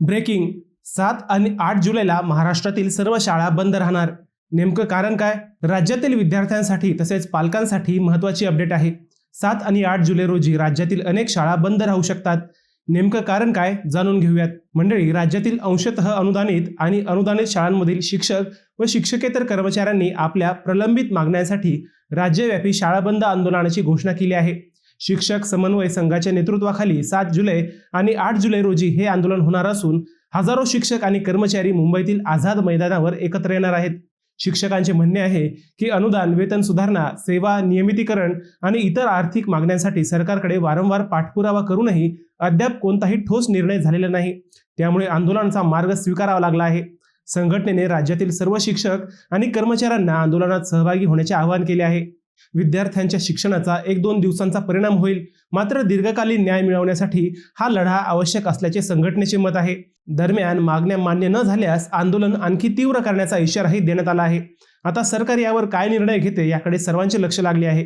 Breaking 7 आणि 8 जुलैला महाराष्ट्रातील सर्व शाळा बंद राहणार. नेमकं कारण काय? राज्यातील विद्यार्थ्यांसाठी तसेच पालकांसाठी महत्त्वाची अपडेट आहे. 7 आणि 8 जुलै रोजी राज्यातील अनेक शाळा बंद राहू शकतात. नेमकं कारण काय जाणून घेऊयात. मंडळी, राज्यातील अंशतः अनुदानित आणि अनुदानित शाळांमधील शिक्षक व शिक्षकेतर कर्मचाऱ्यांनी आपल्या प्रलंबित मागण्यांसाठी राज्यव्यापी शाळा बंद आंदोलनाची घोषणा केली आहे. शिक्षक समन्वय संघाच्या नेतृत्वाखाली 7 जुलै आणि 8 जुलै रोजी हे आंदोलन होणार असून हजारो शिक्षक आणि कर्मचारी मुंबईतील आझाद मैदानावर एकत्र येणार आहेत. शिक्षकांचे म्हणणे आहे की अनुदान, वेतन सुधारणा, सेवा नियमितीकरण आणि इतर आर्थिक मागण्यांसाठी सरकारकडे वारंवार पाठपुरावा करूनही अद्याप कोणताही ठोस निर्णय झालेला नाही. त्यामुळे आंदोलनाचा मार्ग स्वीकारावा लागला आहे. संघटनेने राज्यातील सर्व शिक्षक आणि कर्मचाऱ्यांना आंदोलनात सहभागी होण्याचे आवाहन केले आहे. विद्यार्थ्यांच्या शिक्षणाचा 1-2 दिवसांचा परिणाम होईल, मात्र दीर्घकालीन न्याय मिळवण्यासाठी हा लढा आवश्यक असल्याचे संघटनेचे मत आहे. दरम्यान मागण्या मान्य न झाल्यास आंदोलन आणखी तीव्र करण्याचा इशाराही देण्यात आला आहे. आता सरकार यावर काय निर्णय घेते याकडे सर्वांचे लक्ष लागले आहे.